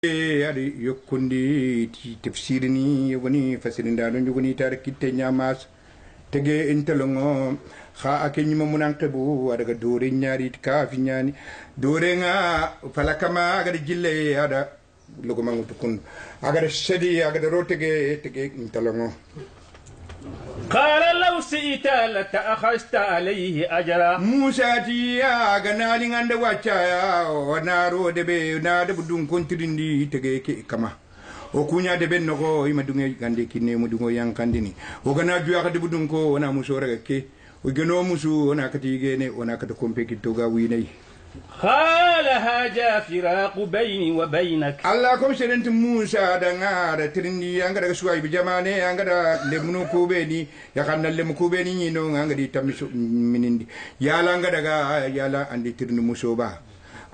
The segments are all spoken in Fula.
adi yokkundi tafsir ni woni fasirinda no jogoni tar kitte nyamas tege intelongo kha akenyima munanqibu adaga dore nyaari ka fi nyani dore nga falakama aga jille ada logo mangutu kun aga shedi aga rotege tege intelongo قال لو سئت لتأخذت عليه أجرا موسى تيا غنالي عند واتشايا ونارو دبي نادب دون كونتريندي تجيك كما okunya de ben no ima dunge gande kinne mo dungo yankandini o gana juya ka de budunko ona muso raga ke o geno musu ona kati gene ona kata kompeki toga winai قال هذا فراق بيني وبينك Allah kom serent Musa da ngara trindi anga daga suwai bijamane anga da lemnu kubeni ya kanna lemu kubeni ni no anga di tamisu minindi yala anga daga yala andi tirni muso ba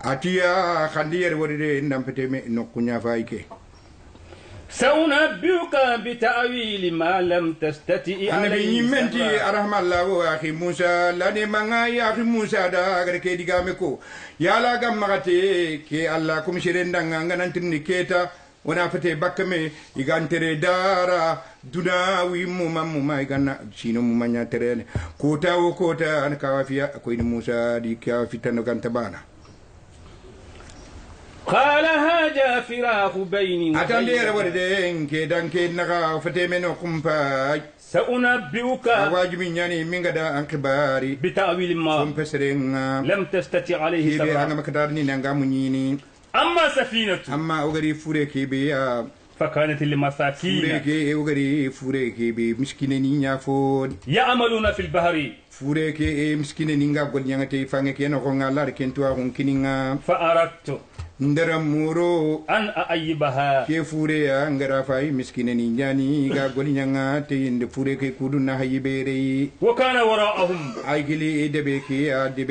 atiya khandiyer wodide ndampete me nokkunya faike سأنبئك بتأويل ما لم تستطع عليه منتي أرحم الله أخي موسى لاني مانا يا أخي موسى دا أغر كي ديغامكو يا لا غمغتي كي الله كم شيرين دانغا نانتني كيتا ونا فتي بكمي يغانتري دارا دناوي موما يغانا شينو موما نياترين كوتا وكوتا أنا كوافيا كوين موسى دي كوافي تنو غانتبانا قال هذا فراق بيني أتندير وردين كيدان كيدنغا فتيمنو كمباي سأنبئك واجبين يعني من غدا أنكباري بتأويل ما لم تستطع عليه صبرا أنا مكدارني نانغا منيني أما سفينة أما أغري فوريكي بيا فكانت للمساكين فوريكي أغري فوريكي بي مسكينين يافون يعملون في البحر فوريكي مسكينين نغا قول يانغتي فانغكي نغو لار كنتوا هنكينينغا فأردت ndara muro an ayibaha ke fure ya ngara fay miskine ni nyani ga goli nyanga te inde fure ke kudu na hayibere wa kana wara'ahum ay gili debe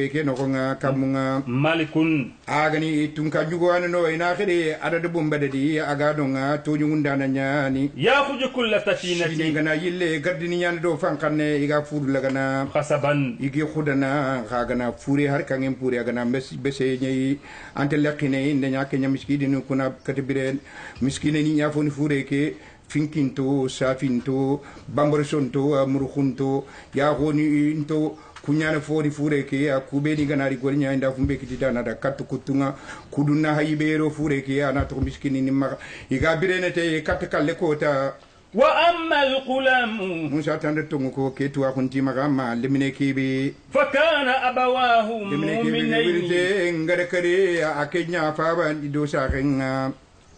ke no nga kamunga malikun agani tunka jugo no ina khede adada bumbade di aga do nga to nyunda na nyani yakhudhu kull safinati ni gana yille gardini nyani do fankanne iga fudu lagana khasaban igi khudana gana fure har kangem pure agana bese nyi ante laqine ndenya kenya miskini no kuna katibire miskine ni nyafoni fureke finkinto safinto bamborsonto murukhunto ya goni into kunyana foni fureke ya kubeni ganari golnya inda fumbe kitidana da katu kutunga kuduna hayibero fureke ya na to miskini ni ma igabire te katakalle kota وأما الغلام موسى تندتو كو كيتوا كنتي مغاما لمني كيبي فكان أبواه مؤمنين غركري أكينيا فابان دو ساخنا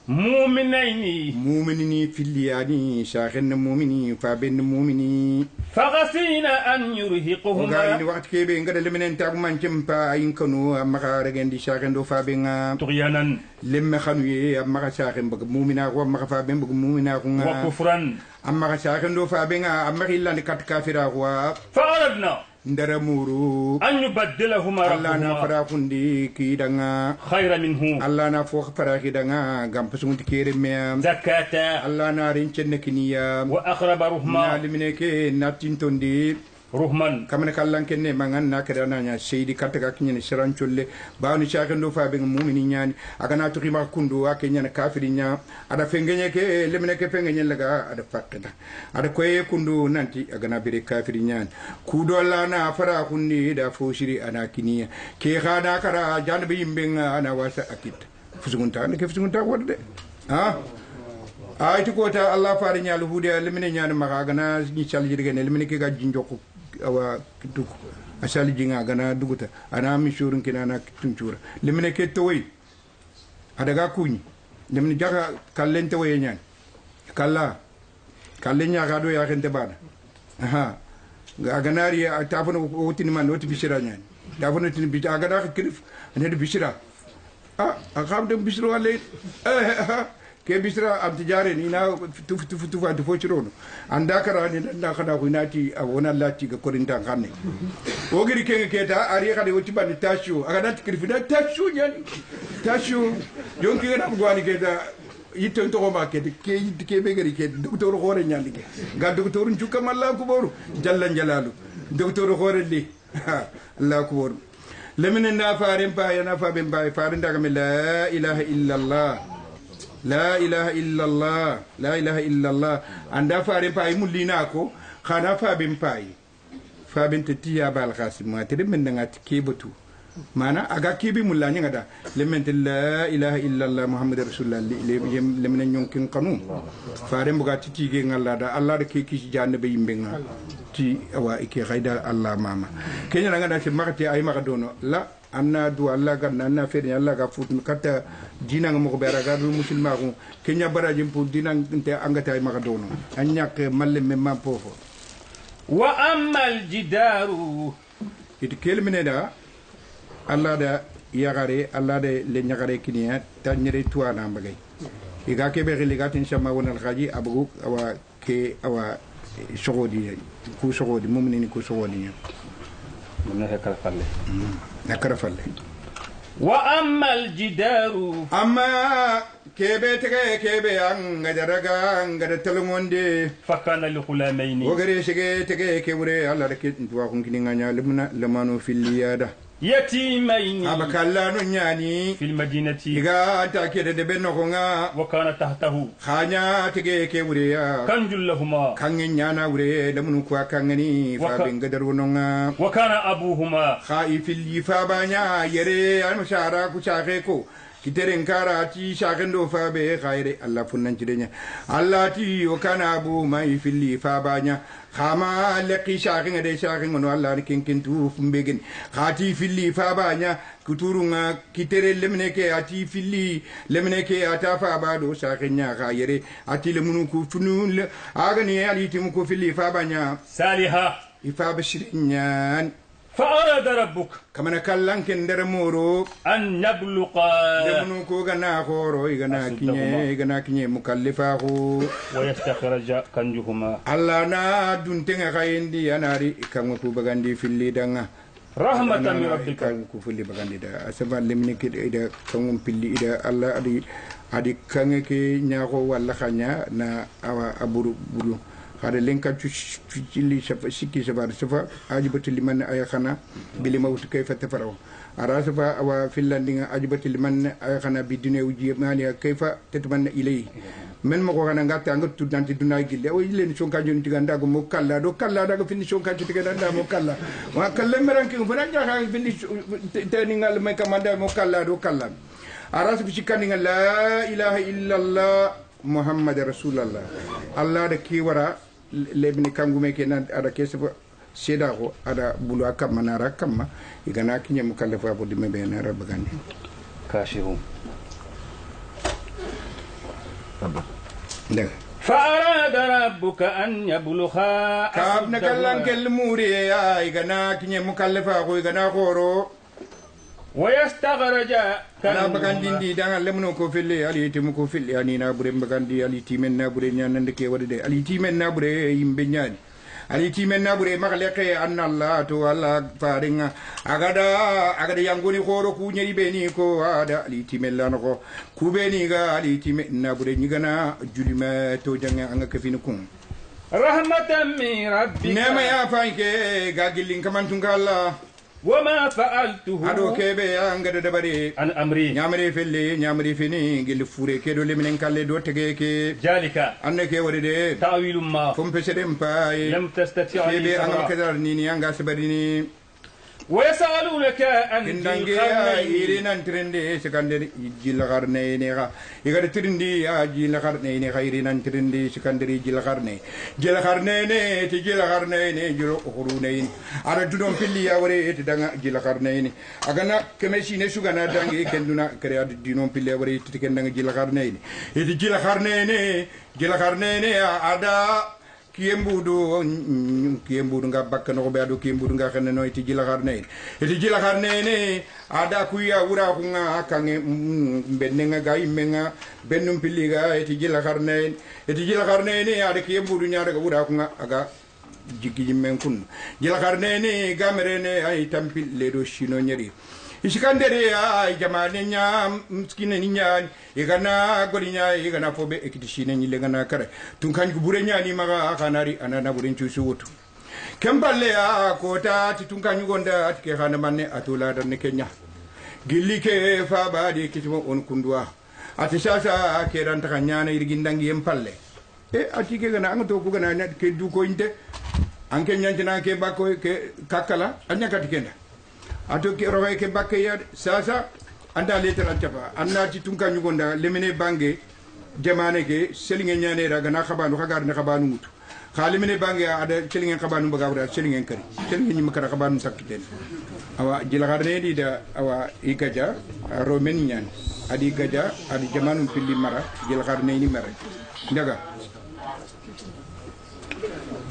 مؤمنين في اللياني ساخن مؤمنين فابن مؤمنين فغسينا أن يرهقهما وغاين وقت كيبي غدا لمنين تاغ مانتيمبا ينكنو مغارغن دي ساخن دو فابن طغيانا لم خنوي مغا ساخن بغ مؤمنا و مغا فابن بغ مؤمنا وكفرا أما ساخن دو فابن أما إلا كات كافرا و فأردنا ndara muru an yubaddilahuma Allah na fara kundi ki danga khayra minhu Allah na fo fara ki danga gam pasunti kere me zakata Allah na rinchen kiniya wa aqraba ruhma na limine ke natintondi ruhman kamane kallan kenne mangan na kadana nya seidi kataka kinyene sirancholle baawni chakendo fa be mu'mini nyani agana to khima kundu akenya na kafiri nya ada fengenye ke limine ke fengenye laga ada fakta ada koye kundu nanti agana bire kafiri nyani kudolla na fara kunni da foshiri ana kiniya ke khana kara janbe yimbenga ana wasa akit fusugunta ne ke fusugunta wadde ha ayti kota Allah fari nyalu hude limine nyani maga gana ni chalji gene limine ke ga jinjoko awa kitu asali jinga gana duguta ana mi shurun kinana tunchura limine ke toyi adaga kunyi limine jaga kallen toyi nyan kallen nya ga do ya kente bana aha ganari tafono wotini man woti bishira nyan tafono tin bi aga da kirif ne bishira akam dem bishiro wale ke bisra am tijare ni na tufu fo chirono anda kara ni nda kada ko nati wona lati ga korinta kanne o giri keta ari kada woti bani tashu aga nati kirfida tashu nyani tashu yonki ga ko ani keta yitton to ma ke be gari ke docteur hore nyandi ke ga docteur njuka malla ko boru jalla jalalu docteur hore li Allah ko boru lemene na faare pa yana fa be faare ndaga me la ilaha illa allah la ilaha illallah la ilaha illallah anda faare pay mulina ko khana fabin pay fabin tiya bal qasim ma tede men ngati kebatu mana aga kibi mulla ni ngada lemente la ilaha illallah muhammadur rasulullah le men nyonkin qanum faare mbuga titige ngalla da allah da ke ki janne be yimbe nga ti awa ike khayda allah mama kenya ngada ci makati ay makadono la anna du allah ganna anna fere allah ga futu kata dina nga mo bera ga du musulma ko kenya baraji pour dina nte angata ay makadono anyak malle memma pofo wa ammal jidaru it kelmine da Allah da yagare Allah da le nyagare kiniya tanyere tuana bagay iga ke be ligatin shama wonal khaji abu awa ke awa shogodi ku shogodi mumni ku shogodi mun nakara falle nakara falle wa ammal jidaru amma kebe tege kebe anga daraga anga talmonde fakana li khulamaini wogare shige tege kewre Allah da ke tuwa kun kininganya limna lamanu fil liyada يتيمين abakalla no nyani في المدينة iga ta ke de benno ko nga وكان تحته khanya tege ke wuriya كنج لهما kangen nyana wure da mun ko kangani fa ben gadar wononga وكان أبوهما khaifil yifabanya yere al mashara ku chake ko kiteren karati shakendo fa be khaire Allah funnan cidenya Allah ti o kana abu mai fil yifabanya khama laqi shakin de shakin no Allah kin tu fumbegen khati fil yifabanya kuturunga kitere lemne ke ati fili lemne ke ata fa bado shakinya khaire ati lemunu ku funul agani ali tim ko fil yifabanya سالها ifabashrinyan فأراد ربك kamana kallan ken der moro أن يبلغا demunu ko gana khoro igana kinye mukallifa ko ويستخرج كنجهما alla na duntenga kayindi anari ikango ku bagandi filli danga رحمة من ربك kan ku filli bagandi da asaba lemni ke ida kangum pilli ida alla adi kange ke nyaako walla khanya na awa aburu buru hada lenka filli shafa sikki sabar safa ajibatu liman ayakhana bil maut kayfa tafaraw ara safa awa fillandinga ajibatu liman ayakhana bidune uji mali kayfa tatmanna ilay men mako kana ngata ngat tuddanti dunay gille o yilen sonka joni tiganda go mo kalla do kalla daga finni sonka tiganda mo kalla wa kalla meranki fana jaha finni tani ngal may kamanda mo kalla do kalla ara safa sikani la ilaha illallah muhammad rasulullah allah da kiwara lebni kangume ke nan ada kese seda ko ada bulu akam manara kamma igana kinya mukallafa bo dimme be na rabagandi كاشفون ndag فأراد ربك أن يبلغا kab na kallan kel muri ya igana kinya mukallafa ko igana khoro ويستخرج ana bagandi ndi dangal lemno ko felle ali timu ko felle ani na bure bagandi ali timen na bure nyanande ke wadde ali timen na bure yimbe nyani ali timen na bure magleke anna allah to allah faringa agada yangoni khoro ku nyeri beni ko ada ali timen lan ko ku beni ga ali timen na bure nyigana julima to janga anga kafini kun رحمة من ربك nema ya fanke gagilin kamantunga allah وما فعلته ado kebe angada dabari عن أمري nyamre felle nyamre fini gil fure ke do leminen kalle do tege ke ذلك anne ke wori de تأويل ما fum peseden pay لم تستطيع kebe أن angam ترى. kadar nini anga sabarini ويسألونك عن ذي kindange القرنين irinan trende sekander jil garne ne ga igade trindi a jil garne ne ga irinan trindi sekanderi jil garne ne ti jil garne ne jiro khurune ara dudon pilli ya wore ti danga jil garne ne agana kemeshi ne sugana dangi kenduna kare ad dinon pilli ya wore ti kendanga jil garne ne ti jil garne ne ada kiyembudu nga bakkano ko be ado kiyembudu nga xene no iti jila xarne ne ada kuya wura ko nga kange benne nga gay menga bennum pilliga iti jila xarne ne ada kiyembudu nyaada ga wura ko nga aga jigi men kun jila xarne ne gamere ne ay tampil le do shino nyeri isikandere ay jamane nya mskine ni nya igana gori nya igana fobe ekitishine ni legana kare tun kan ku bure nya ni maga kanari anana buren chusu wutu kemballe ya kota tun kan gonda atike khana manne atula dan kenya gilli ke fa badi kitimo on kundwa ati sasa ke ran ta nyana irgindangi empalle ati ke gana angato ko gana ke du ko inte anke nyantina ke bakko ke kakala anya katikenda ato ke roe ke bakke ya sasa anda letera chapa anna ci tunka nyugonda lemene bange jamane ke selinge nyane ra gana khabanu khagar na khabanu mutu khalimene bange ada selinge khabanu baga wara selinge kari selinge nyima kara khabanu sakiten awa jila garne di da awa ikaja romen nyan adi gaja adi jamanu pilli mara jila garne ni mara ndaga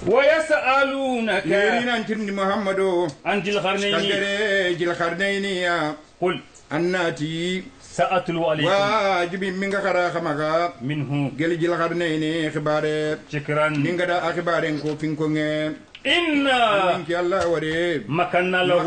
ويسألونك يرينا انتم محمد عن ذي القرنين جل قرنين يا قل الناتي سأتلو عليكم واجب من خرا خمغا منه جل جل قرنين خبار شكرا من غدا اخبارن كو فينكم إنا إنك الله وري مكنا له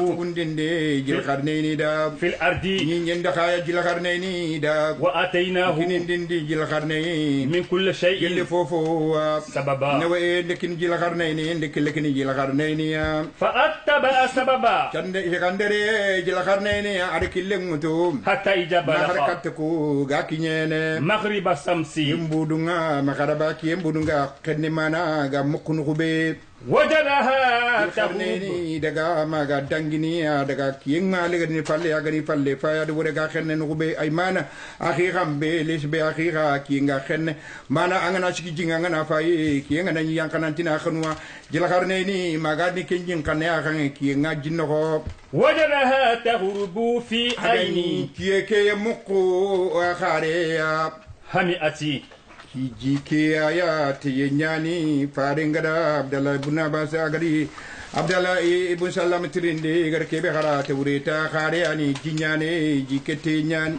جل قرنين دا في الأرض نين دخايا جل قرنين دا وآتيناه نين جل قرنين من كل شيء جل فوفو سببا نوي لكن جل قرنين لكن جل قرنين يا فأتبع سببا كان يغندري جل قرنين على كل متوم حتى إذا بلغ حركتكو غاكينين مغرب الشمس يمبودونغا مغرباكي يمبودونغا كنمانا غا مكنوبي وجدها تقرنيني دغا ماغا دانغيني دغا كينغا لغني فالي اغني فالي فايا دورغا خن نوبي ايمانا اخي خامبي ليش بي اخي خا كينغا خن مانا انغنا سكي جينغا غنا فاي كينغا ناني يانكانتينا خنوا جلا خرنيني ماغا دي كينجين كانيا خان كينغا جينو وجدها تغرب في عيني كيكي مكو خاريا همئتي Hijike ayat yenyani faringada Abdallah ibn Abbas agari Abdallah ibn Salam tirinde gar kebe khara tawrita khariani jinyane jikete nyan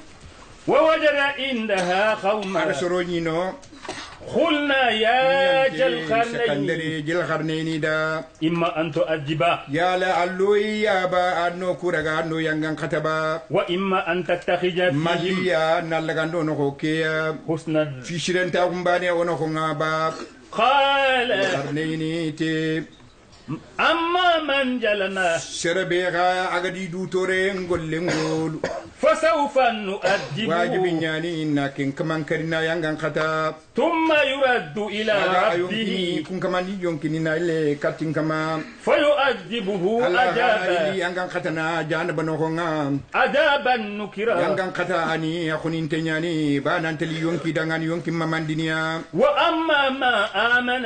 ووجد عندها قوما arsoroni no قلنا يا جل sakandari jil kharneni da إما أن تؤدبا ya la alloyi ya ba anno kuraga anno yangan kataba وإما أن تتخذ فيهم maliya nalagando no hokeya حسنا fishirenta kumbane ono ko ngaba قال kharneni te أما من جلنا Serebega agadi dutore ngollengol فسوف wajibi نؤدبه nyani na ken kaman karina yangan kata ثم يرد إلى aga ربه ayonki kun kamani yonkini na ile katin kama فيؤدبه Allah عذابا yangan kata na jana banokonga عذابا نكرا yangan kata ani akunin tenyani banan teli yonki dangan yonki mamandinia وأما ما آمن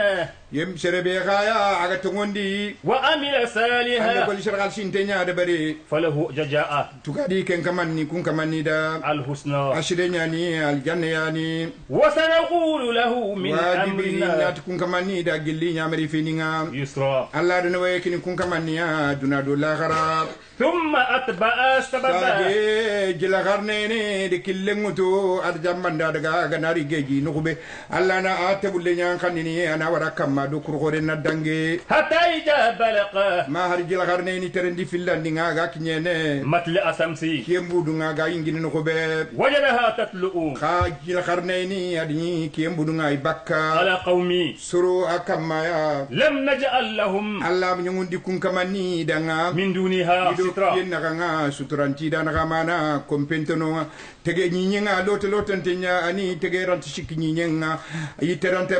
yem serebega ya aga tongondi وعمل ande صالحا gol shargal sintenya de bari فله جزاء tukadi ken kamani kun kamani da الحسنى ashire nyani aljanna yani وسنقول له من wajibi أمرنا nyati kun kamani da gilli nyamari fininga يسرا Allah da nawaye kini kun kamani ya duna do lakhara ثم أتبع سببا sage jila garnene de killenguto ad jambanda daga ganari geji nukube Allah na atebulle nyan kanini ana wara kamma do kurgore na dange حتى إذا بلغ ma har jila garnene terendi fillandi nga ga kinyene مطلع الشمس kiyembudu nga ga ingini nukube وجدها تطلع kha jila garnene adini kiyembudu nga ibakka على قومي suru akamma ya لم نجعل لهم Allah nyungundi kun kamani danga من دونها ido سترا yen naga suturanti da naga mana kompentono tege nyinyenga lote tenya ani tege rant shiki nyinyenga yiterante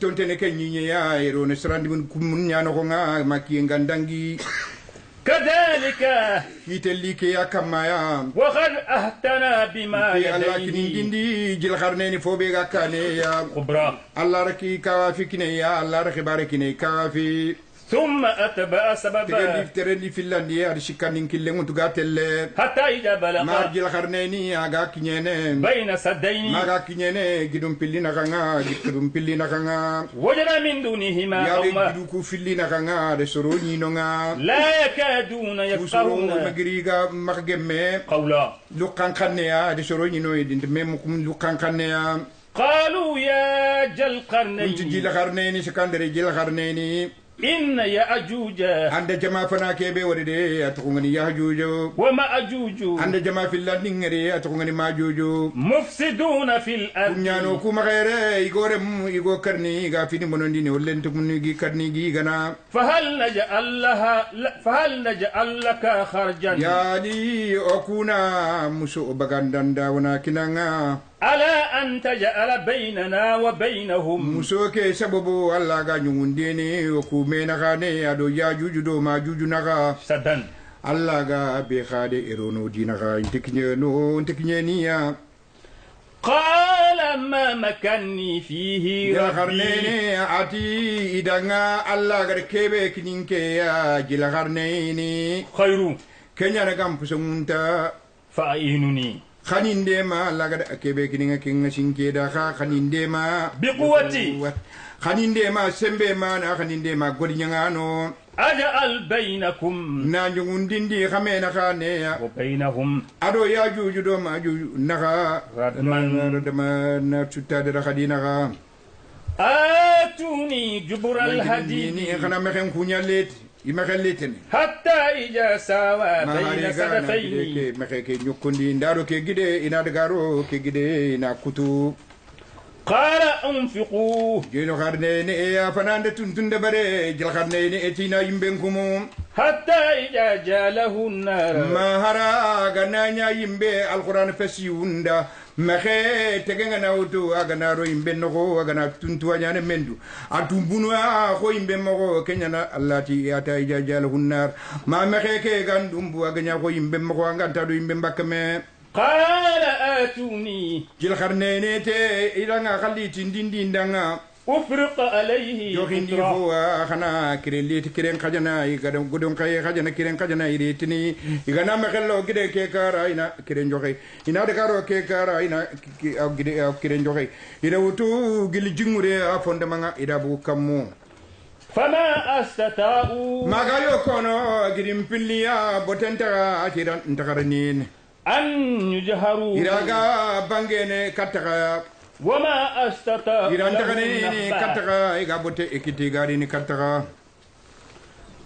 tontene ke nyinye ya ero ne srandi mun kumun no nga maki ngandangi كذلك yitelli ke yakama ya وقد أهتنا بما ke Allah kini يديه dindi jil kharneni fobe ga kane ya خبرا Allah raki kawafi kine ya Allah raki barekine kawafi ثم أتبع tege سببا terendi fillandi ya shikanin killengu tugatelle حتى إذا بلغ ma jil kharneni aga kinyene بين سدين maga kinyene gidum pilli nakanga gidum pilli nakanga وجد من دونهما yabe قوما gidu ku filli nakanga de soro nyino nga لا يكادون usoro يفقهون magriga magemme قولا lukan kanne ya de soro nyino edinde mem kum lukan kanne ya قالوا يا جل unti قرنين jila garneni sekandere jila garneni إن يأجوج ande jama fana kebe worde atungani yahjujo ومأجوج ande jama fillandi ngere atungani majujo مفسدون في الأرض kunyano kuma khaire igore igo karni ga fini monondi ne wollente munni gi karni gi gana فهل نجعل لك خرجا yani okuna muso bagandanda wana kinanga على أن تجعل بيننا وبينهم musoke sababu Allah ga nyungundeni ku mena gane ado ya juju do ma juju naga سدا Allah ga be khade irono dinaga intiknye niya قال ما مكني فيه ya ربي garnene ati idanga Allah ga kebe kininke ya gila garnene خير kenya na gam pusunta فأعينني khaninde ma Allah ga kebe kininga kinga sinke da khaninde ma بقوتي khaninde ma sembe ma na khaninde ma godinyangano أجعل بينكم na njungundindi khamena khane وبينهم ado ya juju do ma juju naga ردما na tutta da khadina ga آتوني جبر ni الهدي khana mekhen kunyalet imakhaleten حتى إذا ساوى ma بين ari ga na صدفين ke mekhe ke nyukundi ndaro ke gide ina dagaro ke gide na kutu قال انفقوا jelo kharne ne ya fanande tuntunda bare jel kharne ne etina yimben kumu حتى إذا جاله النار ma hara gananya yimbe alquran fasiunda maxe tegenga na wutu agana ro yimbe no agana tuntu anyane mendu atumbunu ko yimbe mo kenya na allati ata ijajal hunnar ma maxe ke gandumbu aganya ko yimbe mo nganta do yimbe mbakame قال آتوني jil kharnene te iranga khaliti ndindi ndanga أفرق عليه yohindi قطرة fo khana kireliti kiren khajana igada gudon kay khajana kiren khajana iritini igana makello gide ke kara ina kiren joxe ina de karo ke kara ina gide kiren joxe ida wutu gili jingure a fonde manga ida bu kammo فما استطاعوا maga yo kono gidim pilliya botenta atiran ntakarnin أن يجهروا iraga bangene kataka وما استطاعوا iran له takane نخبا. kataka iga bote ekiti gari ni kataka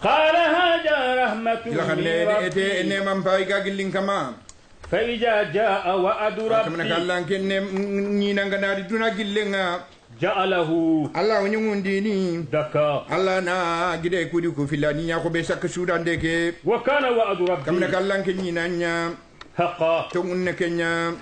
قال هذا رحمة ila من khanne ete ربي ene mampa iga gillin kama فإذا جاء وعد kamna ربي kallan kenne nyina ngana duna gillenga جعله Allah wonyundi ni دكا Allah na gide kudi ku filani nya ko be sak sudan deke وكان وعد kamna ربي kallan ken nyina nya حقا to unne kenya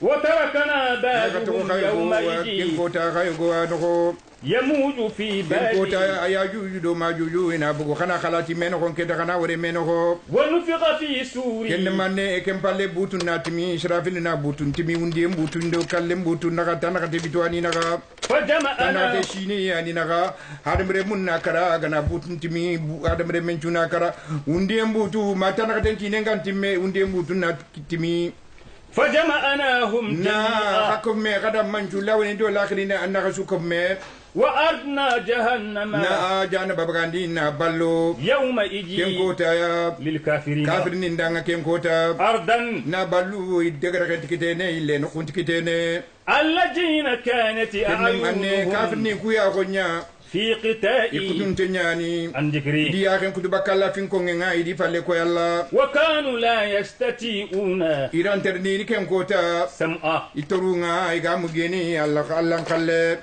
وتركنا daga to بعضهم kayo ken يومئذ kota kayo go no يموج في ken بالي kota ayaju do majuju ina bugo kana khalati men ko ken daga na wore men ko ونفخ في سور ken manne ken palle butun natimi israfil na butun timi undi butun do kalle butun naga tanaka te bitwani naga فجمعنا tanate shini yani naga hadamre munna kara gana butun timi hadamre menchuna kara undi butu matana ka tini ngantimme undi butun na timi فجمعناهم na جميعا hakum me kada manchu lawni do lakhirina annaka sukum me وأردنا جهنم na jana babagandi na ballo ken يومئذ kota ya للكافرين kafirin ndanga ken kota أرضا na ballu idegara tikitene ile no kuntikitene الذين كانت anne kafirin أعينهم kuya gonya في قتاء ikutun tenyani عن ذكري di ya ken kutu bakalla fin ko nga idi falle ko yalla وكانوا لا يستطيعون iran terni ken kota سمعا itorunga iga mugeni allah allah kalle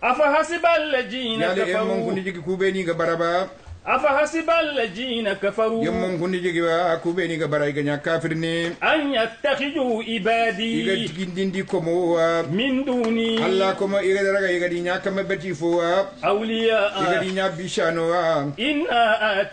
أفحسب الذين yale emmon كفروا kundi jigi kubeni ga baraba أفحسب الذين كفروا yemmon kundi jigi wa kubeni ga bara iga kafirni أن يتخذوا iga عبادي tigindindi komo wa من دوني Allah koma iga daraga iga di nyaka mabati fo wa iga أولياء di nya bishano wa إنا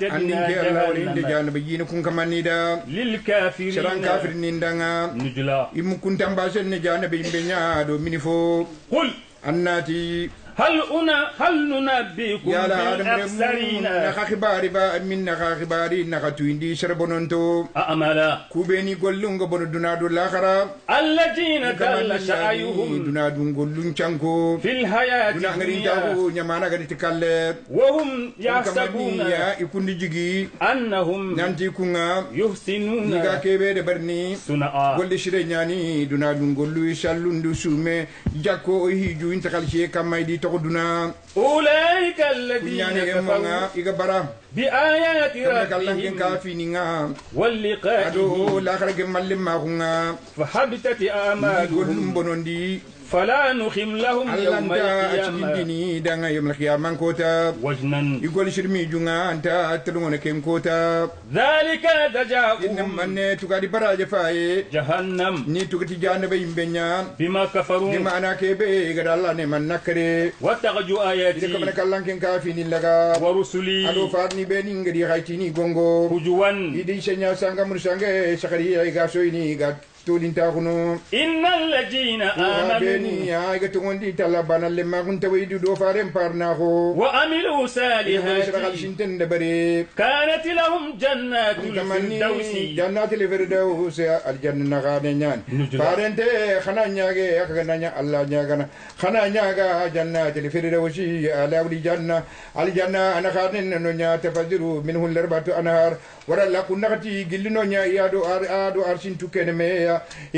andin أعتدنا ke Allah wori inde جهنم jana bayin kun kamani da sharan للكافرين kafirni ndanga نزلا imu kun tambasel ne jana be imbe nya do minifo قل annati هل ننبئكم yala adam بالأخسرين na khibari ba min na khibari na khatuindi sharbononto أعمالا kubeni gollungo bono dunadu lakhara الذين دل سعيهم dunadu gollun chanko في الحياة duna ngari الدنيا tawu nyamana gadi tikalle وهم يحسبون ya ikundi jigi أنهم nanti kunga يحسنون niga kebe de barni صنعا golle shire nyani dunadu gollu shallundu sume jakko o hiju intakal she kamaydi to duna أولئك الذين nyani كفروا emonga iga bara بآيات kamna kallan ken ربهم kafininga واللقاء ado lakhara ge mallim ma kunga فحبطت gollum أعمالهم bonondi فلا نخم لهم يوم allanta القيامة acikindini danga yomla kiyaman kota وزنا igol shirmi junga anta telngona kem kota ذلك inna جزاؤهم manne tukadi baraje faye جهنم ni tukati janaba yimbenya بما كفروا ni mana kebe gada Allah ne man nakare واتخذوا ide kamana آياتي kallanken kafini laga ورسلي ado farni be ni ngadi haytini gongo هجوا idi shenya sanga mursange sakari ay gaso ini ga tolinta kuno إن الذين آمنوا beni ay ga tongondi tala banalle ma kun tawidi do faren parna ko وعملوا shiragal صالحات shinten de bare كانت لهم جنات tamani الفردوس jannati le firdaus al janna gane nyan parente khana nyage aka nanya Allah nyagana khana nyaga jannati le firdaus ala wali janna al janna ana khanen no nya tafadiru minhu larbatu anhar wala la kunati gillino nya yado ado arsin tukene me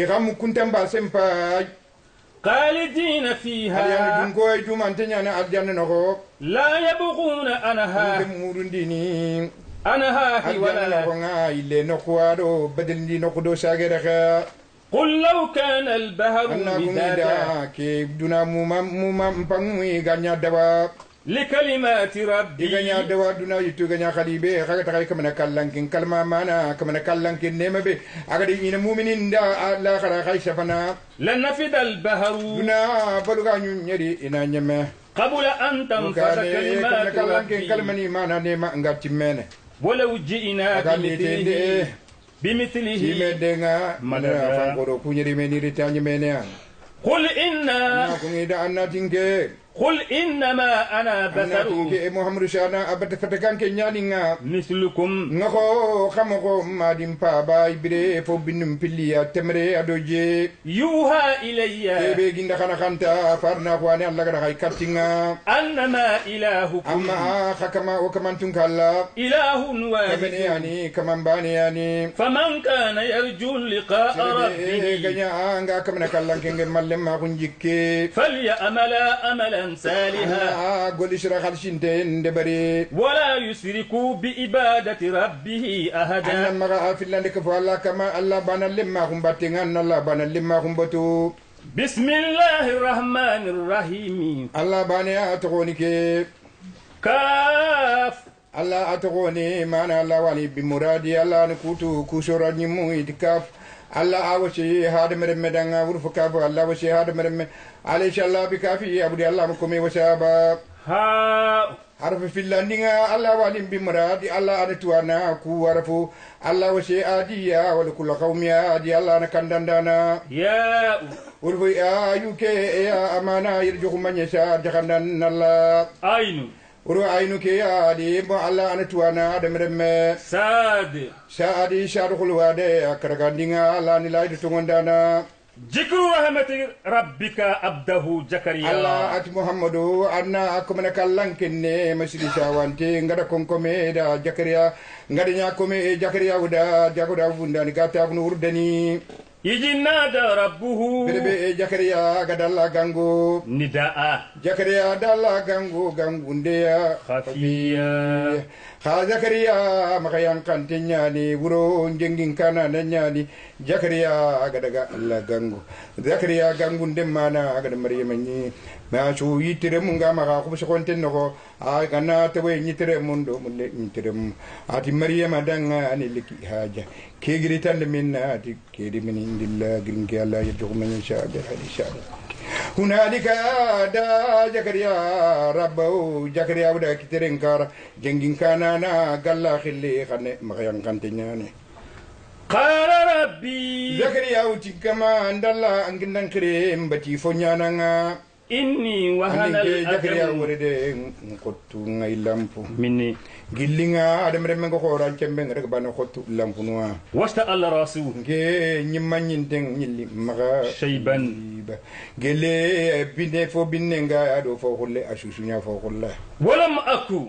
igam kuntamba sempa خالدين aliyan فيها dunko ay jumantenya na al janna no لا يبغون عنها murundini عنها aljanna حولا ko nga ille no kwado badalni no do sagere kha قل لو كان البحر anna مدادا gumida ke duna muma mpangu ganya dawa لكلمات iganya ربي dawa duna yitu ganya khalibe khaga takay kamana kallankin kalma mana kamana kallankin nemabe agadi ina mu'minin da la khara khaysha fana لنفد البحر duna baluga nyeri ina nyame قبل أن تنفذ كلمات kallankin ربي kalmani mana nema ngati mene ولو جئنا agandi tende بمثله timedenga mana Madada. fangoro kunyeri meniri tanya mene قل na إنا kungida annatinke قل إنما أنا بشر annatinke muhammadu shana abata fatakanke nyaninga مثلكم ngako khamako madim pa ba ibire fo binum pilliya temre adoje يوحى إلي ebe ginda khana khanta farna ko ani Allah gada hay katinga أنما إلهكم amma khakama o kamantun kala إله kamene واحد yani kamambani yani فمن كان يرجو لقاء ربه ganya anga kamana kallan kenge mallem ma kunjikke فليعمل عملا صالحا goli shira khalshinte ndebari ولا يشرك بعبادة ربه anna أحدا maga afillande ko Allah kama Allah bana lemma kumbatenga Allah bana lemma kumbatu بسم الله الرحمن الرحيم Allah bana atogoni ke كاف Allah atogoni mana Allah wali bi muradi Allah kutu kusura nyimu itikaf Allah awashi hada mere medanga wurfu kafu Allah washi hada mere alayhi Allah bi kafi abudi Allah mukumi wasaba ها harfu fillandinga Allah wali bi muradi Allah adatuana ku warfu Allah washi adiya wal kullu qawmiya adi Allah na kandandana يا urfu ayuke ya amana yirjuhu man yasha jahannan Allah أين uru aynuke ya adi mo Allah anatuana adamremme ساد saadi sharukhul wade akaragandinga Allah ni laydu tungondana ذكر رحمة ربك عبده زكريا Allah ati Muhammadu anna akumana kallankenne masidi shawante ngada konkome da Jakariya ngada nyakome Jakariya uda jagoda bundani gata kunu urdani يجي نادى ربه berebe Jakariya gadalla gango نداء Jakariya dalla gango gangundeya خفيا ha Jakariya makayan kantinya ni wuro jengin kana nanyani Jakariya agadaga Allah gango Jakariya gangunde mana agada Maryam ni ma su yitere mun ga maka ko so konten no a kana tawe yitere mun do mun le yitere mun ati Maryam danga ani liki haja ke giri tan min ati ke di min indillah girin ke Allah yaddu man insha Allah hadisa hunalika da Jakariya rabbu Jakariya uda kiteren kar jengin kana na galla khilli khane makayan kantinya ne قال ربي Zakariya uti kama andalla angindan kire mbati fonyana إني وهن Anike Zakariya الأجر urede ngottu ngai lampu مني gillinga adam remme ngo khora cembe ngare bana khottu lampu noa واستقل راسه nge nyimmanyin teng nyilli maga شيبا gele binde fo binnenga ado fo kholle asusunya fo kholle ولم أكو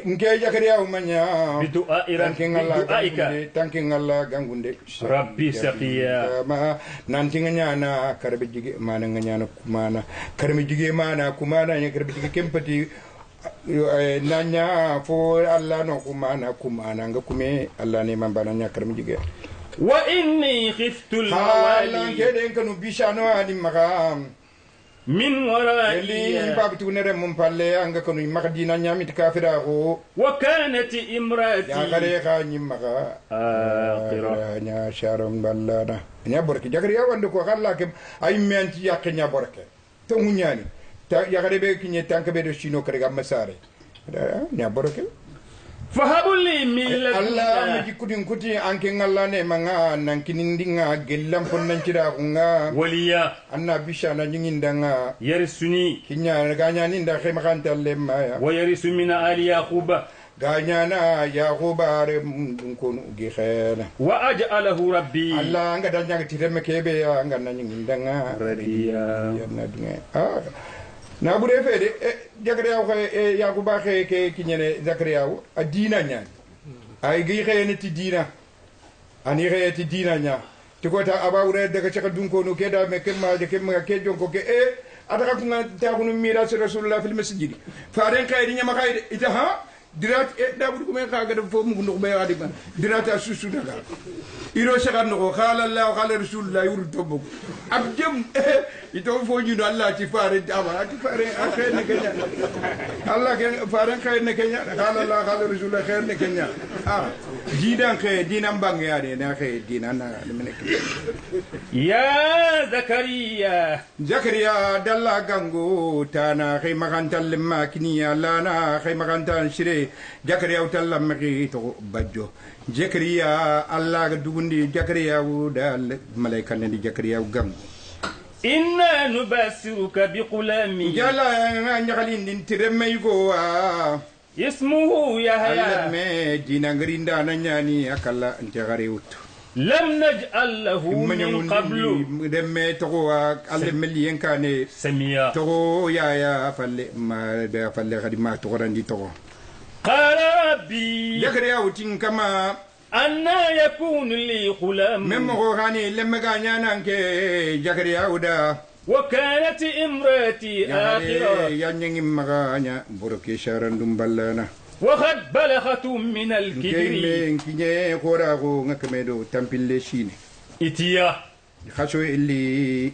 nge Zakariya umanya بدعاء بدعائك tanking Allah gangunde ربي سقيا ma nanti nganyana karbe jige mana nganyana kumana karbe jige mana kumana ya karbe jige kempati nanya fo Allah no kumana nga kume Allah ne mambana nya karbe jige وإني خفت halan الموالي keden kanu bishano ani magam من اللي ورائي باب تونر من بالله أنك كنوا مقدينا نعمت كافره وكانت يا امرأتي غريقا نمغا آخرة يا شارم بلانا يا بركة جاكريا وندكو خلاكم أي ميانتي يا كنيا بركة تونياني يا غريبة كنيا تانك بيدو شينو كريغا مساري يا بركة فهب لي من Allah لدنك maji kudin kuti anke ngalla ne manga nan kinindinga gellam pon nan cira kunga وليا anna bisha na nyingindanga يرثني kinya ganya ninda khema kanta lemma ويرث من آل يعقوب ganya na yaquba re kun gi khena وأجعله ربي Allah anga dan jang tireme kebe anga nan nyingindanga رضيا na dinga na bude fede jakariya ko yaquba ke kinyene zakariya adina nyan ay gi khene ti dina ani khene ti dina nya ti ko ta abawre daga chaka dunko no ke da me ke ma ke jonko ke ataka kunga ta kunu mira rasulullah fil masjid faaren kaydi nyama kayde ita ha dirat da budi ko men khaga da fo mu ndu be wadi ba dirata susu daga iro shagar no khala allah khala rasulullah yuru tobo abjem ito fo ñu do allah ci faare dama ci faare khair ne kenya allah ke faare khair ne kenya khala allah khala rasulullah khair ne kenya jidan khair dinam bangi ade na khair dinan na men يا زكريا Zakariya dalla gango tana khay magantal makniya lana khay magantal shire Zakariya utalla magi to bajjo Zakariya Allah ga dugundi Zakariya dal malaika ne Zakariya gango إنا نبشرك بغلام jala nyagalin din tiremay go اسمه Allah يحيى me jinangrinda nanyani akalla njagare utto لم نجعل له من قبل demme to Allah meliyen kane سميا to ya falle ma be falle khadima to randi to قال ربي Zakariya utin kama أنا يكون لي غلام même ko hani lemme ga nyananke Zakariya uda وكانت امرأتي آخرة yanyi maganya boroke sharandum ballana وقد بلغت من الكبر kime kinye kora ko ngakamedo tampille shine إتيا khaso illi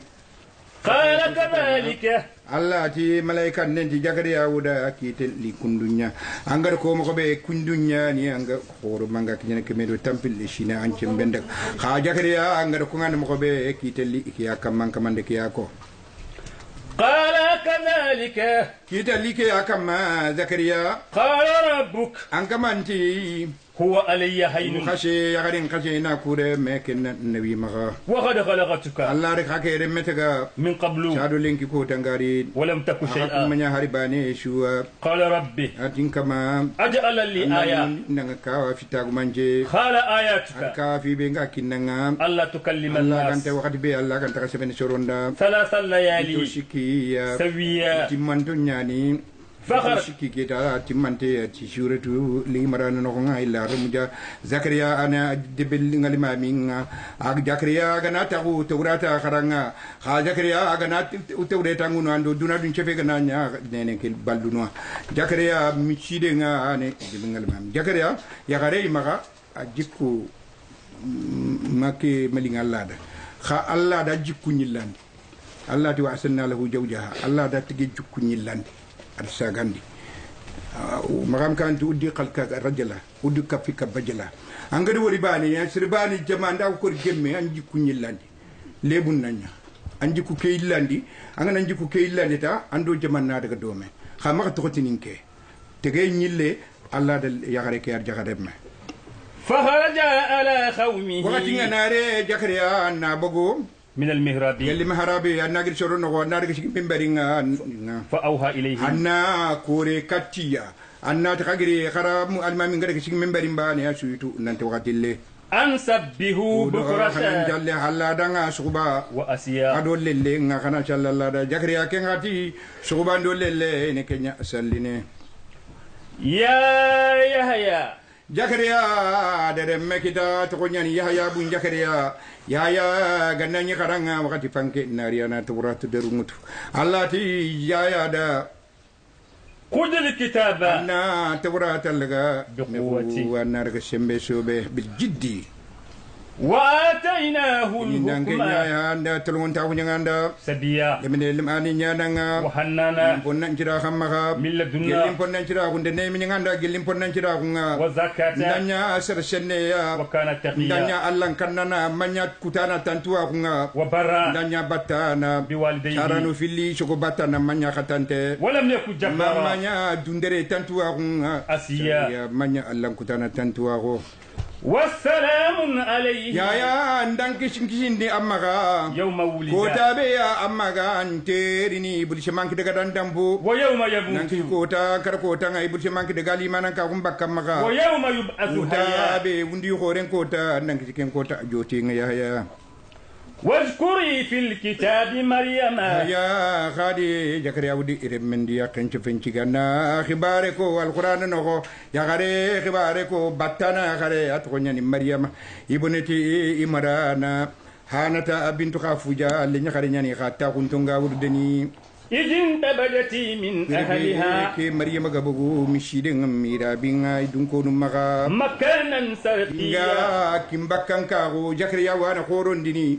قال كذلك Allah ti malaika nenti Zakariya uda kitel li kundunya angar ko mo be kundunya ni anga horo manga kinye kemedo tampille shine anche mbenda kha Zakariya angar ko ngane mo be kitel li kiya kamman kamande kiya ko قال كذلك kitel li kiya kamma Zakariya قال ربك an kamanti هو علي هين khashe yagarin khashe na kure meken nabi maga وقد خلقتك Allah rek hake remetaga من قبل shado lenki ko tangari ولم تك شيئا manya haribane shuwa قال ربي atin kama أجعل لي آية nanga kawa fitagu manje قال آياتك ka fi be nga kinanga ألا تكلم Allah kan الناس te wakati be Allah kan ta seben soronda 3 ليالي to shiki سويا timmanto nyani فخر shiki kita timmante ti suratu li marana no nga illa rumuja Zakariya ana debel ngalima minga ag Zakariya gana ta ku tawrata kharanga kha Zakariya gana tawrata nguno ando duna dun chefe gana nya nene kel balduno Zakariya mi chide nga ane debel ngalima Zakariya ya gare maga ajikku make malinga Allah da kha Allah da jikku nyillandi Allah ti wa asanna lahu zawjaha Allah da tigi jikku nyillandi arsa gandi magam kan tu uddi qalka rajula uddi kafika bajala angadi wori bani ya sirbani jamanda ko gemme anji kunyillandi lebun nanya anji ku keyillandi angana anji ku keyillandi ta ando jamanna daga dome khama to tininke tege nyille Allah dal yagare ke arjaga demme فخرج على قومه wakati nganare Zakariya na bogo من المهراب yalli maharabi anagir sorono ko anagir sig bimberinga فأوحى إليه anna kore katiya anna takagiri kharam almami ngare sig memberin bani ya suitu nante wakati le أن سبهوا بكرة jalle halla danga suba وأسيا ado lelle nga kana sallallahu da Zakariya ke ngati suba ndo lelle ne kenya salline يا يحيى Zakariya dere mekita to nyani Yahya bun Zakariya Yahya gananya karanga wakati panke nariana Taurat derumutu Allah ti Yahya da خذ الكتاب na Taurat laga بقوة. wa narga sembe sobe bil jiddi وآتيناه indangke الحكم nya anda telungun tahu nyanganda سبيا lemene lemani nyadanga وحنانا ponnan cira khamaka من gelim لدنا ponnan cira kunde ne nyanganda gelim ponnan cira kunga وزكاة ndanya asar senne ya وكان تقيا ndanya allan kannana manya kutana tantua kunga وبرا ndanya batana بوالديه saranu filli soko batana manya khatante ولم يكن جبارا manya dundere tantua kunga أسيا ya manya allan kutana tantua ko والسلام عليه ya ndanki shinkishindi amaga يوم ولد kota be ya amaga nterini bulshe manki daga dandambu ويوم nanki يموت kota kar kota ngai bulshe manki daga limana ka kumbakka maga ويوم يبعث kota حيا be wundi horen kota nanki ken kota joti ya واذكري في الكتاب مريم ya khadi jakari awdi iremendi ya kenche fenchi gana khibare ko alquran no ya gare khibare ko batana gare atkonya ni maryam ibnati imrana hanata bintu khafuja linya gare nyani khata kuntunga wurdeni إذ انتبذت من أهلها ke maryam gabugo mishide ngamira binga idunko numaga مكانا سرقيا ya kimbakan ka go jakari ya wana korondini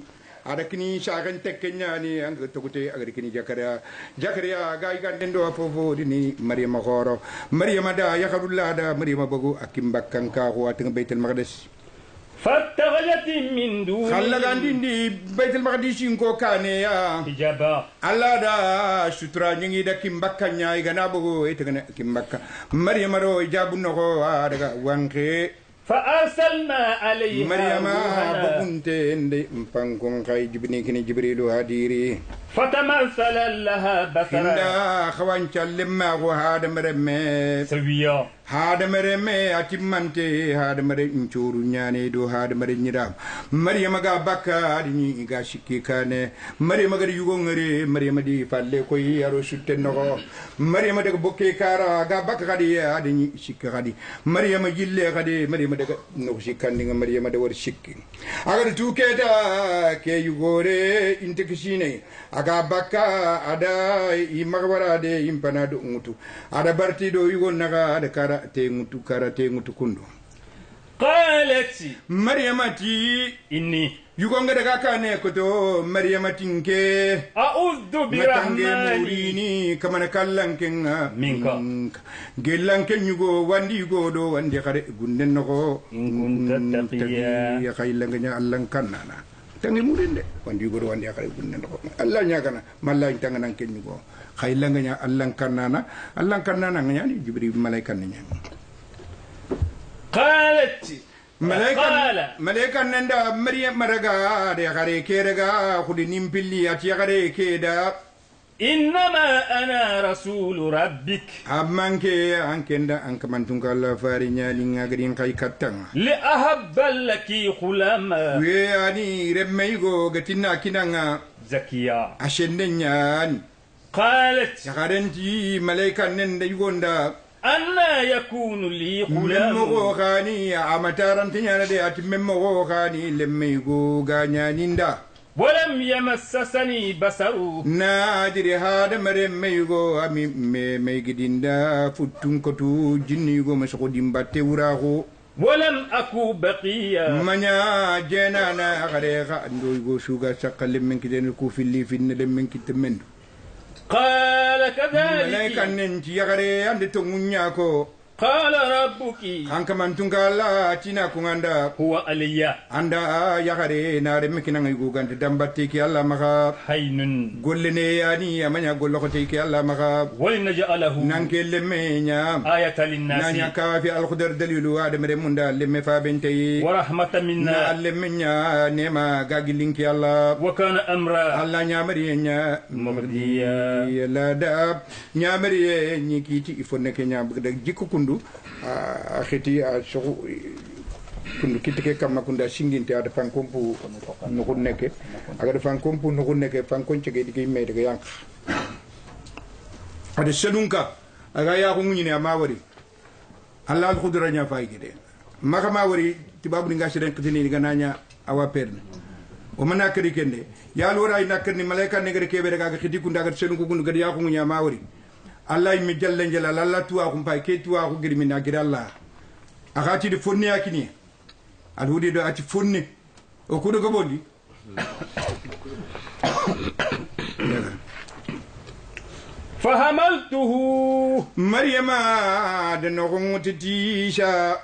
ada kini shagan tekkenya ni ang tokute agar kini jakaria gai ganden do fofo dini maryam khoro maryam da ya khadulla da maryam bago akimbakkan ka ko atin baitul maqdis فاتخذت من دون khalla gandindi baitul maqdis ko kane ya حجابا alla da sutra nyingi da kimbakanya igana bago etagana kimbakka maryam ro ijabun no daga wanke فأرسلنا عليها maryam روحنا bagunte ende mpankon kay jibni kini jibrilu hadiri فتمثل لها بصرا hinda khawanchalle ma go hada mereme سويا hada mereme atimmante hada mere inchuru nyane do hada mere nyira maryam ga bakka ni ga shikki kane maryam ga yugo ngare maryam di falle ko yaro sutte no maryam daga bokke kara ga bakka kadi hada ni shikki kadi maryam jille kadi maryam daga no shikkandi nga maryam da war shikki aga tuketa ke yugore intekishine aga bakka ada imagwara de impana do ngutu ada barti do yugo naga ada kara te ngutu kundo قالت maryamati إني yugo ngada ga kane ko to maryamati nke أعوذ matange برحمن murini kamana kallanken منك gellanken yugo wandi yugo do wandi khare gunden no إن كنت تقيا ya khaylanga allan kannana tangi murinde wandi yugo do wandi khare gunden no allah nyagana malla tanga nan ken yugo khaylanga allan kannana ngani jibril malaikan nya قالت malaikan nanda maryam maraga de khare kerega khudi nimpilli ati khare keda إنما أنا رسول ربك amanke ankenda ankamantun kala farinya linga gadin kai katanga لأهب لك غلاما we ani remeigo gatina kinanga زكيا ashennenya قالت yakarenti malaika nenda yugonda أنا يكون لي memmo غلام khani amatarantinya de ati memmo khani lemeigo ganyaninda ولم يمسسني بصر nadiri hada mare meigo ami meigidinda futun kotu jinnigo masoko dimbatte wurago ولم أكو بقيا manya jena na gare ga ndoigo shuga sakalle men kiden ku filli finne le men kitmen قال malaika كذلك nenti yagare ande to munya ko قال ربك hanka mantungala tina kunganda هو علي anda yagare na re mekina ngai gugante dambatti ki alla maka حين gollene yani amanya gollo ko te ki alla maka ولنجعله nanke lemmenya آية nanya للناس ka fi al-khudar dalilu adam re munda lemme fa bente ورحمة na منا lemmenya nema gagilinki alla وكان أمرا alla nyamari nya مغديا la da nyamari ni kiti ifo neke nyam da jikko kundu a khiti a shoku kundu kitike kamma kunda singinte ada fankompu no ko neke aga fankompu no ko neke fankon cege digi me daga yank ada selunka aga ya ko ngini amawari alla al khudra nya fay gide maka mawari tibabu nga siren kitini ni gananya awa perne o manakari kende ya lora ina karni malaika ne gare kebe daga khiti kunda ga selunku kundu ga ya ko ngini amawari Allah mi jalle jalla Allah tuwa kum pay ke tuwa ko girmi na gira Allah akati de fonni akini alhudi do ati fonni o kudo ko bondi فحملته مريم دنغم تتيشا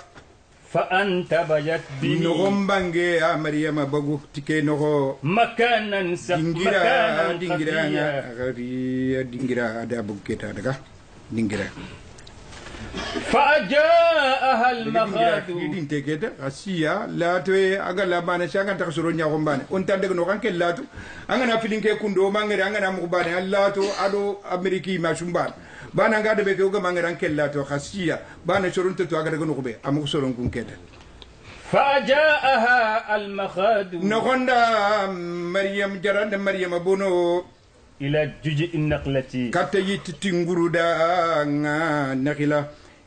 فانتبجت به نغم بانجي مريم بغو تكي نغو مكانا دينغرا خفيا دينغرا ada buketa daga dingira فأجاءها المخاض din teketa asiya latwe aga labana shanga takasuro nyago mbane on tande no kanke latu angana filinke kundo mangere angana mukubane allatu ado ameriki mashumban bana ngade be ko mangere anke latu khasiya bana soronte to aga daga no kube amuko soron kunketa فأجاءها المخاض نغندا مريم جرند مريم بونو إلى جزء النقلة كاتا يتتنغرو دا نخلا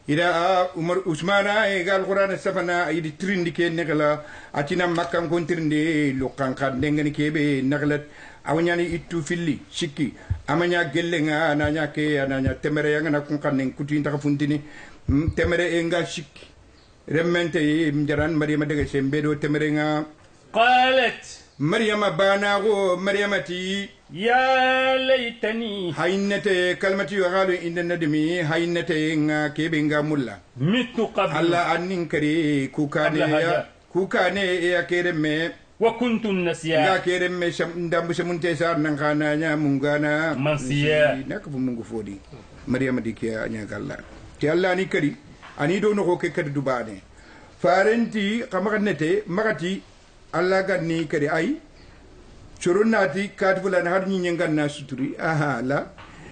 إذا عمر عثمان قال القرآن السفنا يدي ترندي كي نخلا أتينا مكان كون ترندي لوكان كان دنگني كي بي نخلت awanyani itu fili shiki amanya gelenga ananya ke ananya temere yang na kun kanen kuti ta funtini temere enga shiki remente mjaran maryama daga sembedo temere nga قالت مريم باناغو مريمتي يا ليتني haynete kalmati yo galu inde nadimi haynete nga kebinga mulla مت قبل alla annin kari kukane ya kereme وكنت nga النسيا kereme ndambu semunte sar nan kana nya mungana منسيا nak fu mungu fodi maryama dikiya nya galla ti alla ni kari ani do no ko ke kadi dubane farenti kamakanete magati alla ganni kadi ay coronnati kati fulani har ñiñe ganna suturi aha la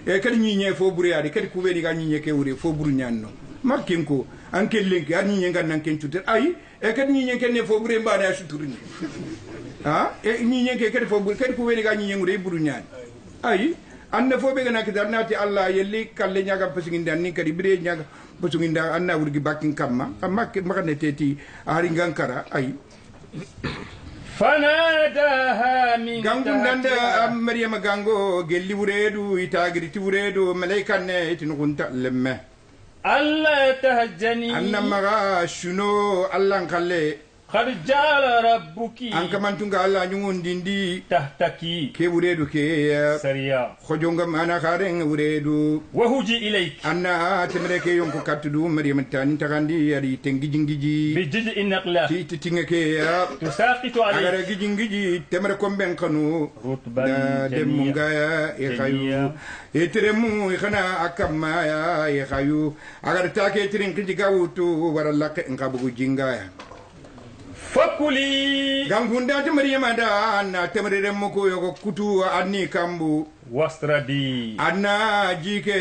e kadi ñiñe fo buri adi kadi kuɓeni ga ñiñe ke wure fo buru ñanno makken ko an kellenki har ñiñe gannan ken cuter ay e kadi ñiñe kenne fo bure mbane a suturi ni ha e ñiñe ke kadi fo buri kadi kuɓeni ga ñiñe ngure buru ñani ay anna fo ɓe gana kadi arnati allah yelli kalle ñagam pasuginde anni kadi bire ñaga pasuginde anna wurgi bakkin kamma makane teti ari gankara ay فناداها من gangu nanda maryama gango gelli wuredu itagiri ti wuredu malaikanne itinugunta lemme ألا تهجني anna maga shuno allan kalle قد جعل ربك an kamantunga alla nyungun dindi تحتك ke wuredu ke سريا khojonga mana karen wuredu وهجي إليك anna temre ke yonko kattudu maryama tani tagandi ari tengi jingiji بجزء النقلة ti tinga ke تساقط agara عليك gijingiji temre komben kanu رتبا demunga جميعا e khayu etremu khana akamma ya e khayu agar take trin kijiga wutu waralla ke ngabu jingaya فكلي gangunda te maryama da na temre moko yoko kutu anni kambu واستردي anna jike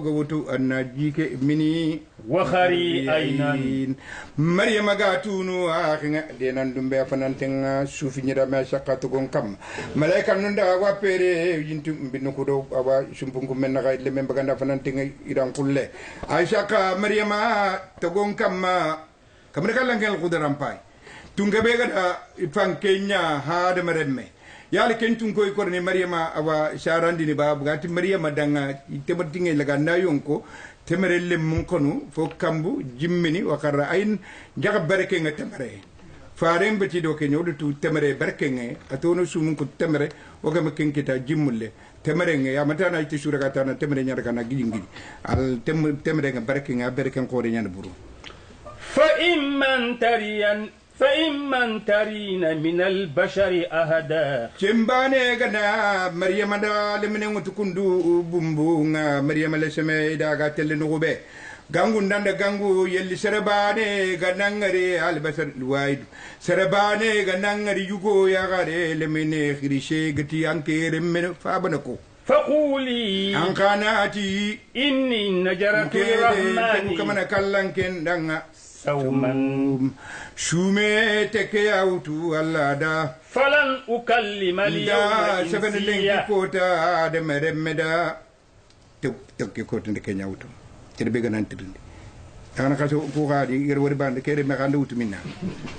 go wutu anna jike mini وخري أينا maryama gatunu akhinga denan dumbe fanantenga sufi nyida ma shakatu gon kam malaika nunda wa pere yintu mbinu ko do aba sumpungu men naga le men baganda fanantenga idan kulle aisha ka maryama to gon kam kamre kala ngel kudaram pai tunga be gada ifan kenya ha de meremme yali kentun koy korne maryama awa sharandi ni babu gati maryama danga tebatinge laga nayonko temerelle mun kono fo kambu jimmini wakara ayin jaga barke nga temere faaren beti do ke nyodu tu temere barke nga atono sumun ko temere oga makenkita jimmulle temere nga ya matana ite suraga tana temere nyarga na gijingi al temere nga barke nga barke ko re nyana buru فإمن ترين من البشر أهدا Cembane gana Maryama da lemene ngutukundu bumbu nga Maryama le seme da ga telle no be gangu ndanda gangu yelli serebane ganangare albasar luwaid serebane ganangare yugo ya gare lemene khirishe gati anke remene fabanako فقولي ankanati إني نجرت للرحمن kamana kallanken danga سوما shume teke autu allada فلن أكلم اليوم seven lenki إنسيا kota de meremeda tokki kota de kenya auto terbe ganan tirinde ana kaso ko gadi ger wori bande kere me gande wutu minna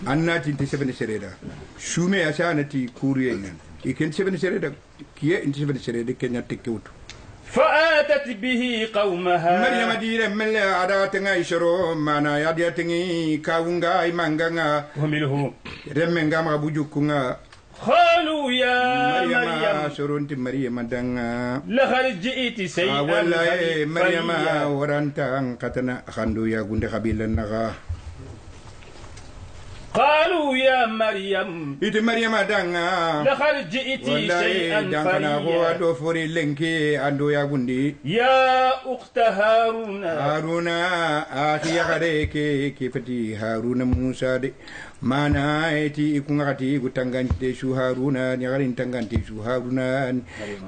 annati te seven sereda shume asanati kuriye nan iken seven sereda kiye inte seven sereda kenya tekke wutu فآتت به قومها مريم دير مل عداتنا يشرو مانا ياديتني كاونغا إمانغا همله رمنغا مبوجوكونا قالوا يا مريم شرونت مريم دانا لقد جئت شيئا والله مريم فريا ورانتا قتنا خندو يا غند قبيل النغا قالوا يا مريم إذا مريم دانا لقد جئت شيئا دانا هو فريا دوفوري لنكي أندو يا غندي يا أخت هارون هارون أخي غريكي كيفتي هارون موسى دي mana eti ikungati gutangante shu haruna ni garin tangante shu haruna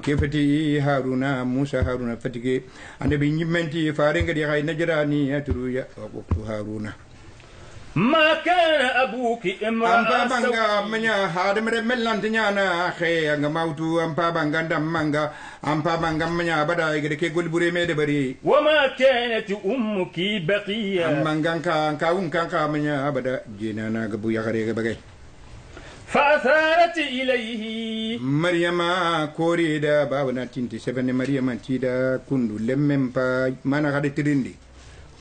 kefati haruna musa haruna fatike ande bi nyimenti farenga di hay najrani aturu ya waktu haruna ما كان أبوك امرأ ampa banga سوء menya hadmere mellantinya na khe nga mautu ampa banga ndamanga ampa banga menya bada igede ke gulbure mede bari وما كانت أمك بقيا amanga ka unka menya bada jinana gabu ya gare bagay فأثارت إليه Maryama kori da babu na tinti sebene Maryama tida kundu lemmempa mana gade tirindi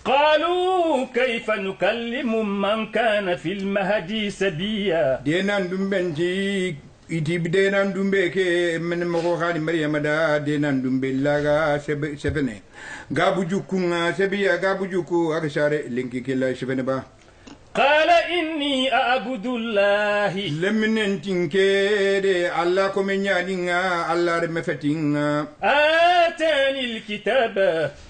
قالوا كيف نكلم من كان في المهدي سبيا denan dumbenti iti denan dumbe ke men mo khali Maryama da denan dumbe laga sebene gabu jukunga sebiya gabu juku akshare linki kila sebene ba قال إني أعبد الله lemnen tinke de alla ko men nyadinga alla re mefetinga آتاني الكتاب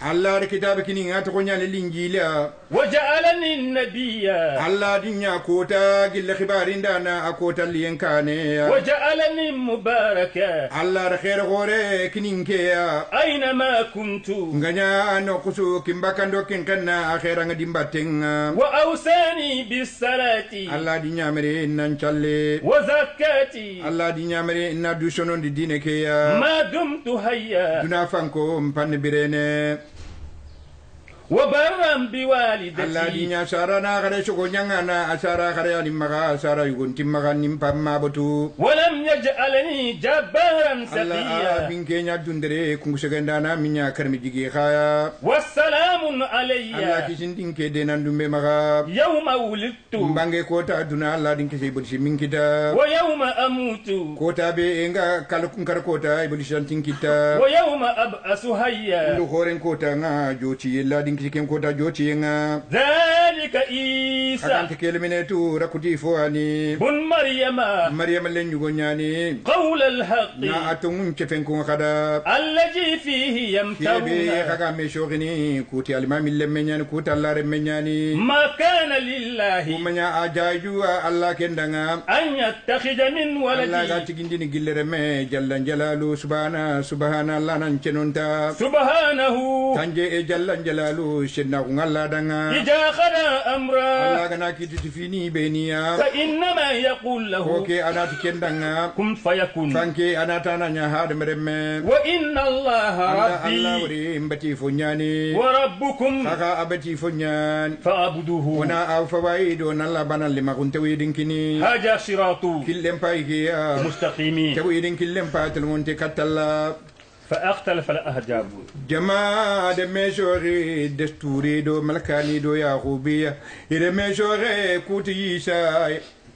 alla re kitabe kininga to nyale linjila وجعلني النبيا Allah dinya kota gilla khibarin dana akota liyenkane وجعلني مباركا Allah da khair gore kininke ya أينما كنت nganya no kusu kimbakando kinkanna akhira ngadimbatenga وأوصاني بالصلاة Allah dinya mere nan challe وزكاتي Allah dinya mere na dushono di dine ke ya ما دمت حيا duna fanko mpanne birene وبرا Allah بوالدتي dinya sarana kare shugo nyangana asara kare ani maga asara yugunti maga nimpamma botu ولم يجعلني جبارا Allah سقيا binke nya dundere kungushagandana minya karmi jigi khaya والسلام Allah علي kisin dinke denan dumbe maga يوم ولدت mbange kota aduna Allah dinke sey bolsi minkita ويوم أموت kota be enga kalkunkar kota ibolishi tinkita ويوم أبأس حيا lu horen kota nga joti yella dinke ken kota joti nga ذلك عيسى akante kelemene tu rakuti fo ani بن مريم Maryam len yugo nyani قول الحق na atungun chefen ko kada الذي فيه kebe يمترون kaga me shogini kuti alimami lemme nyani kuti Allah remme nyani ما كان لله kumanya ajaju Allah kendanga أن يتخذ من Allah ga ولد tigindini gillere me jalla jalalu subhanallah nan cenonta سبحانه tanje e jalla jalalu shenna ko ngalla danga إذا خلا أمرا Allah gana kiti fini beniya فإنما يقول له oke anati kendanga كن فيكون fanke anata nanya hade meremme وإن الله Allah ربي wuri mbati fonyani وربكم kaka abati fonyan فاعبدوه wana aw fawaido nalla banan lima kunte widinkini هذا صراط killem payki ya مستقيم tawidin killem patel monte katalla فاختلف الأحزاب jama de mejore desturi do malkani do yaqubiya ire mejore kuti yisa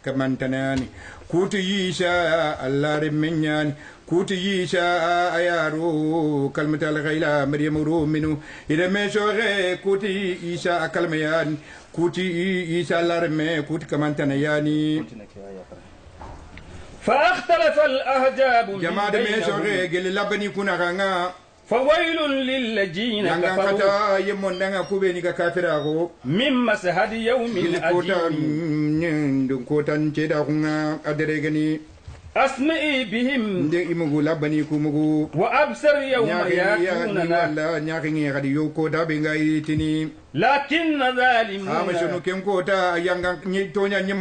kamantanani kuti yisa Allah remenyani kuti yisa ayaru kalmatal ghayla maryam ruminu ire mejore kuti yisa kalmayan kuti yisa Allah remme kuti kamantanayani فاختلف الأحزاب jama de mejore بينهم gel labani kuna ganga فويل للذين Nanga كفروا kata yemon nanga kubeni ka kafira ko من مشهد يوم kota أليم ndun kotan ceda kunga adere gani أسمئي بهم nde imugu labani ku mugu وأبصر يوم nyaaki ya ni يأتوننا wala nyaaki ngi gadi yo kota be ngai tini لكن ama ظالمون shono ken kota yanga nyi tonya